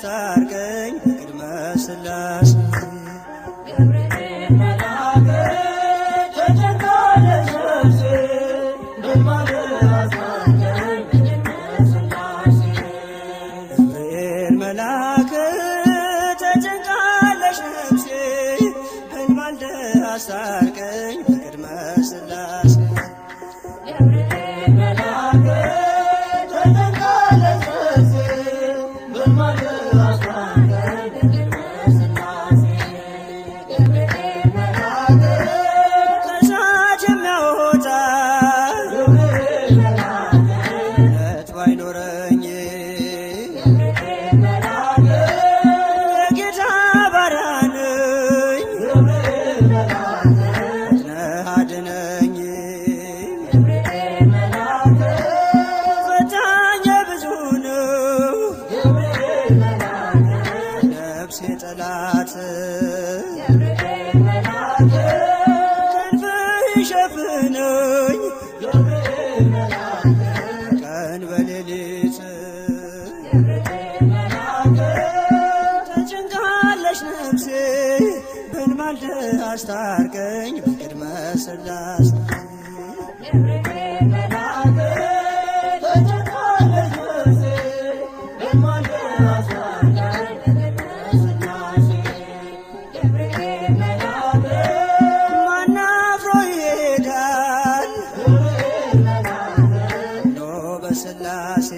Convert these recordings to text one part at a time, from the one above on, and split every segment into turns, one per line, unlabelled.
አስታርቀኝ በቅድመ ሥላሴ
ገብርኤል መልአክ ተጨንቃለች ነፍሴ በማለት አስታርቀኝ በቅድመ ሥላሴ
ገብርኤል መልአክ ተጨንቃለች ነፍሴ በማለት አስታርቀኝ በቅድመ ሥላሴ
ገብርኤል መልአክ ተጨንቃለች ነፍሴ በማለት አስታርቀኝ በቅድመ ሥላሴ ገብርኤል መልአክ
ከእሳት የሚያወጣ
ገብርኤል መልአክ
እምነት ባይኖረኝ
ገብርኤል መልአክ
የጌታ ባሪያ ነኝ
ገብርኤል መልአክ
ነህ አድነኝ
ገብርኤል መልአክ
ፈታኝ ብዙ ነው
ገብርኤል መልአክ
ነፍሴ ጠላት
ገብርኤል መልአክ
ክንፍህ ይሸፍነኝ
ገብርኤል መልአክ
ቀን በሌሊት
ገብርኤል መልአክ
ተጨንቃለች ነፍሴ በንማልደ አስታርቀኝ በቅድመ ሥላሴ
ገብርኤል መልአክ ተጨንቃለች ነፍሴ በማለት አስታርቀኝ በቅድመ ሥላሴ ገብርኤል መልአክ
ማን አፍሮ ይሄዳል
ገብርኤል መልአክ
ኖ በሥላሴ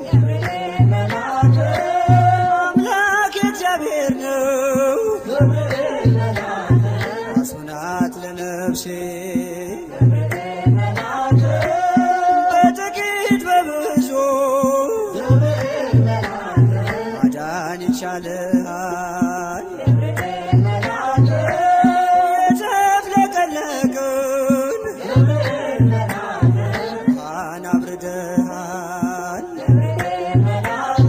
ገብርኤል መልአክ
አምላክ እግዚአብሔር ነው
ገብርኤል መልአክ
ራሱ ናት ለነፍሴ
ገብርኤል መልአክ
በጥቂት በብዙ
ገብርኤል መልአክ
ማዳን ይቻልሃል
ገብርኤል መልአክ
የተፍለቀለቅን
ገብርኤል መልአክ
ውሃን አብርደሃል
ገብርኤል መልአክ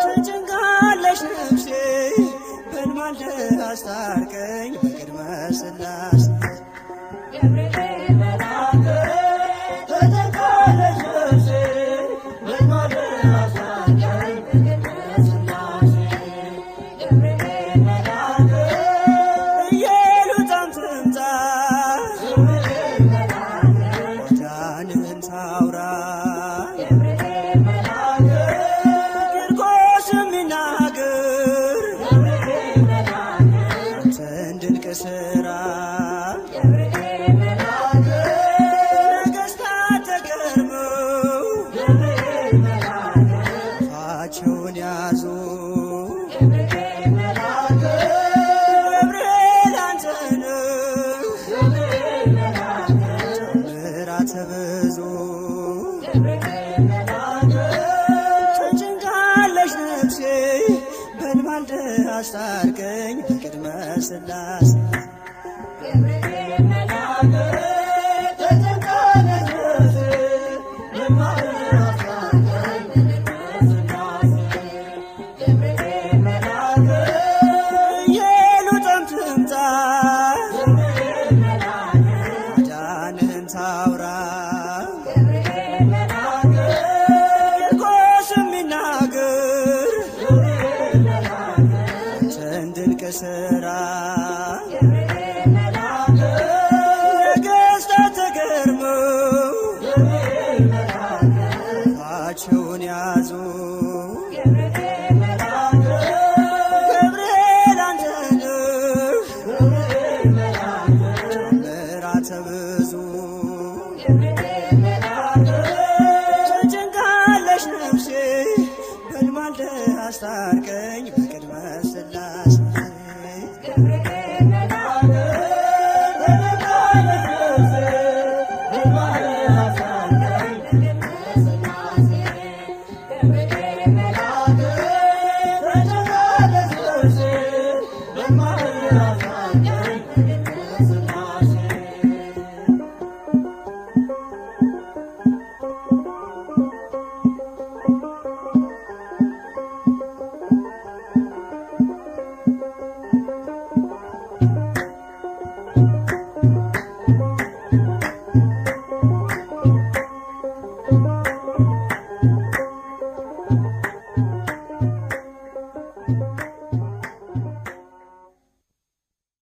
ተጨንቃለች ነፍሴ በንማልደ አስታርቀኝ በቅድመ ሥላሴ
ገብርኤል መልአክ ተጨንቃለች ነፍሴ በማለት አስታርቀኝ በቅድመ ሥላሴ ገብርኤል መልአክ
ኢየሉጣም ትምጣ
ገብርኤል መልአክ
ማዳንህን ታውራ
ገብርኤል መልአክ
ቂርቆስ የሚናገር
ገብርኤል መልአክ
አንተን ድንቅ ሥራ
ገብርኤል መልአክ
ነገሥታት ተገርመው
ገብርኤል መልአክ
አፋቸውን ያዙ
ገብርኤል መልአክ
ገብርኤል አንተ ነህ
ገብርኤል መልአክ
ምሕረተ ብዙ
ገብርኤል መልአክ
ተጨንቃለች ነፍሴ በንማልደ አስታርቀኝ በቅድመ ሥላሴ
ገብርኤል መልአክ ተጨንቃለች ነፍሴ በማለት አስታርቀኝ በቅድመ ሥላሴ ገብርኤል መልአክ
ኢየሉጣም ትምጣ
ገብርኤል መልአክ
ማዳንህን ታውራ
ገብርኤል መልአክ
ቂርቆስ የሚናገር
ገብርኤል መልአክ
አንተን ድንቅ ሥራ
ገብርኤል መልአክ
ነገሥታት ተገርመው
ገብርኤል መልአክ
አፋቸውን ያዙ
ገብርኤል መልአክ
ገብርኤል አንተ ነህ
ገብርኤል መልአክ
ምሕረተ ብዙ
ገብርኤል መልአክ
ተጨንቃለች ነፍሴ በንማልደ አስታርቀኝ በቅድመ ሥላሴ